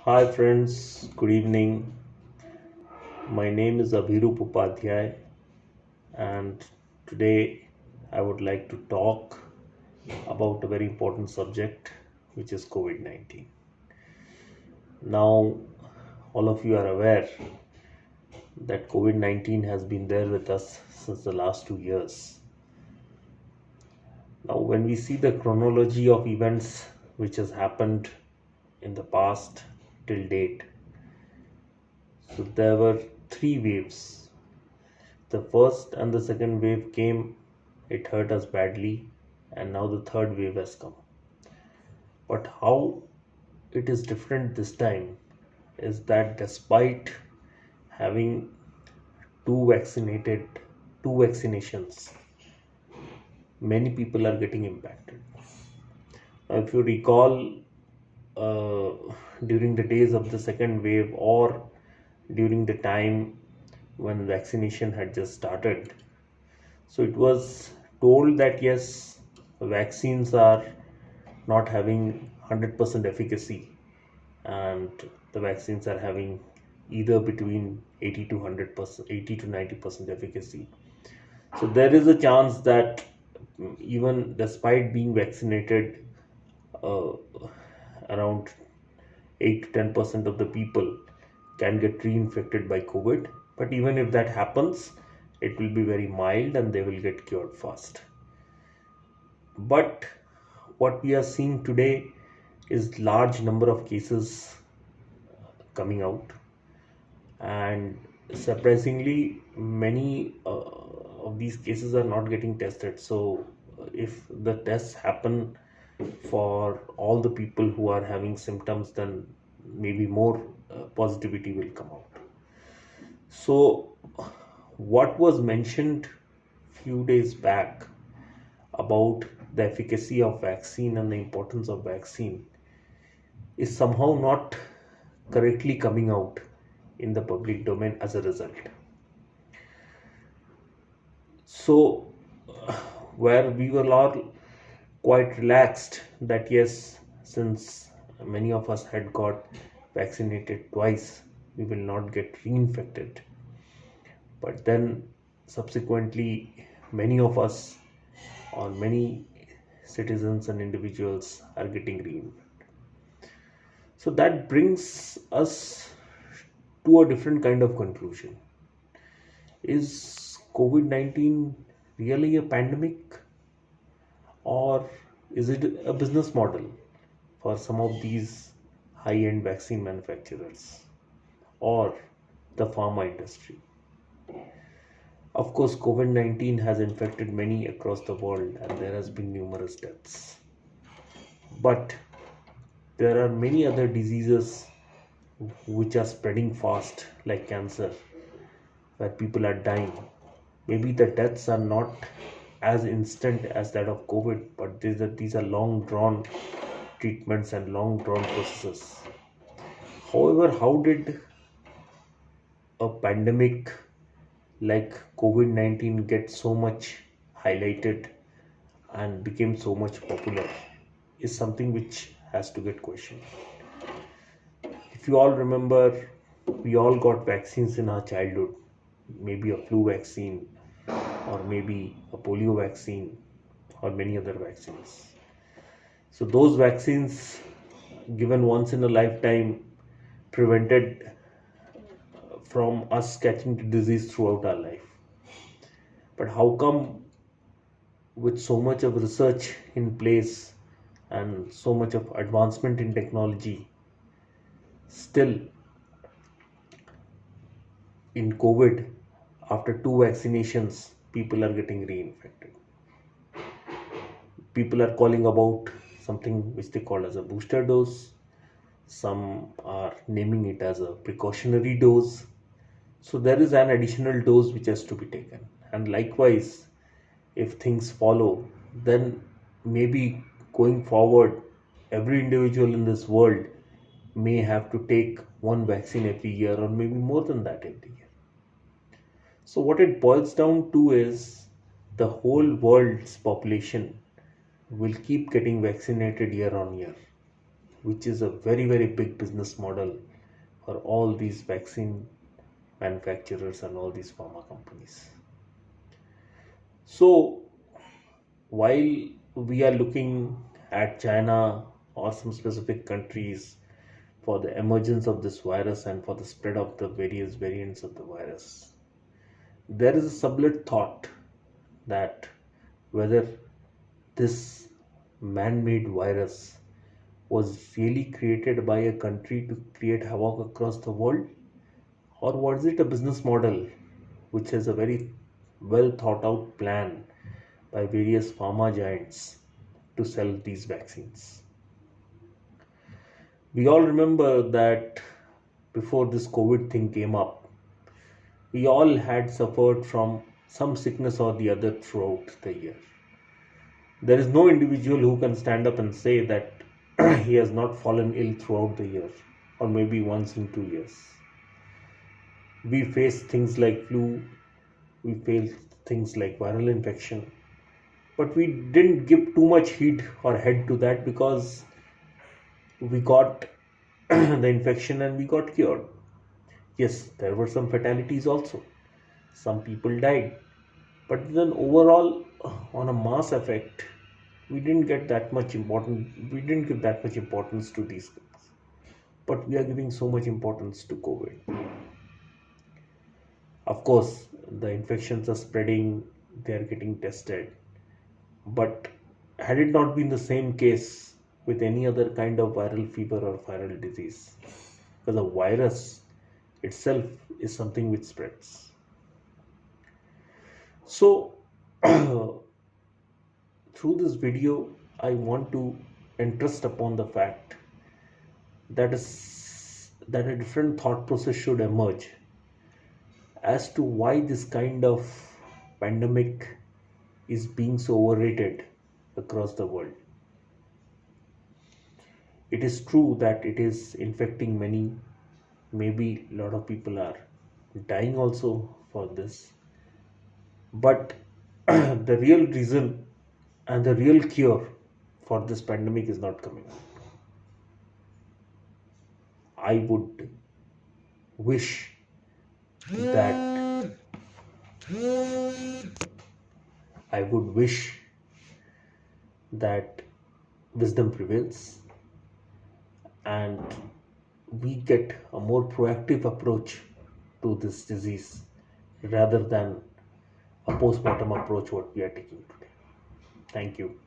Hi friends, good evening. My name is Abhirup Upadhyay and today I would like to talk about a very important subject which is COVID-19. Now, all of you are aware that COVID-19 has been there with us since the last 2 years. Now, when we see the chronology of events which has happened in the past till date, so there were three waves. The first and the second wave came, it hurt us badly, and now the third wave has come. But how it is different this time is that despite having two vaccinated, two vaccinations, many people are getting impacted. Now, if you recall, uh, during the days of the second wave or during the time when vaccination had just started, so it was told that yes, vaccines are not having 100% efficacy and the vaccines are having either between 80 to 100%, 80 to 90% efficacy. So there is a chance that even despite being vaccinated, uh, around 8 to 10% of the people can get reinfected by COVID. But even if that happens, it will be very mild and they will get cured fast. But what we are seeing today is large number of cases coming out, and surprisingly many of these cases are not getting tested. So if the tests happen for all the people who are having symptoms, then maybe more positivity will come out. So what was mentioned few days back about the efficacy of vaccine and the importance of vaccine is somehow not correctly coming out in the public domain as a result. So, where we were all quite relaxed that yes, since many of us had got vaccinated twice, we will not get reinfected. But then, subsequently, many of us or many citizens and individuals are getting reinfected. So, that brings us to a different kind of conclusion. Is COVID 19 really a pandemic, or is it a business model for some of these high end vaccine manufacturers or the pharma industry? Of course, COVID 19 has infected many across the world and there has been numerous deaths. But there are many other diseases which are spreading fast, like cancer, where people are dying. Maybe the deaths are not as instant as that of COVID, but these are long drawn treatments and long drawn processes. However, how did a pandemic like COVID 19 get so much highlighted and became so much popular is something which has to get questioned. If you all remember, we all got vaccines in our childhood, maybe a flu vaccine, or maybe a polio vaccine, or many other vaccines. So, those vaccines given once in a lifetime prevented from us catching the disease throughout our life. But how come, with so much of research in place and so much of advancement in technology, still in COVID, after two vaccinations, people are getting reinfected? People are calling about something which they call as a booster dose. Some are naming it as a precautionary dose. So there is an additional dose which has to be taken. And likewise, if things follow, then maybe going forward, every individual in this world may have to take one vaccine every year or maybe more than that every year. So, what it boils down to is the whole world's population will keep getting vaccinated year on year. which is a very, very big business model for all these vaccine manufacturers and all these pharma companies. So, while we are looking at China or some specific countries for the emergence of this virus and for the spread of the various variants of the virus, there is a sublet thought that whether this man made virus was really created by a country to create havoc across the world, or was it a business model which has a very well thought out plan by various pharma giants to sell these vaccines? We all remember that before this COVID thing came up, we all had suffered from some sickness or the other throughout the year. There is no individual who can stand up and say that he has not fallen ill throughout the year, or maybe once in 2 years. We face things like flu, we face things like viral infection, but we didn't give too much heed or head to that because we got the infection and we got cured. Yes, there were some fatalities also. Some people died. But then overall, on a mass effect, we didn't give that much importance to these things. But we are giving so much importance to COVID. Of course, the infections are spreading, they are getting tested. But had it not been the same case with any other kind of viral fever or viral disease, because the virus itself is something which spreads. So, through this video, I want to interest upon the fact that a different thought process should emerge as to why this kind of pandemic is being so overrated across the world. It is true that it is infecting many, maybe a lot of people are dying also for this, but the real reason and the real cure for this pandemic is not coming out. I would wish that wisdom prevails and we get a more proactive approach to this disease rather than a post-mortem approach what we are taking today. Thank you.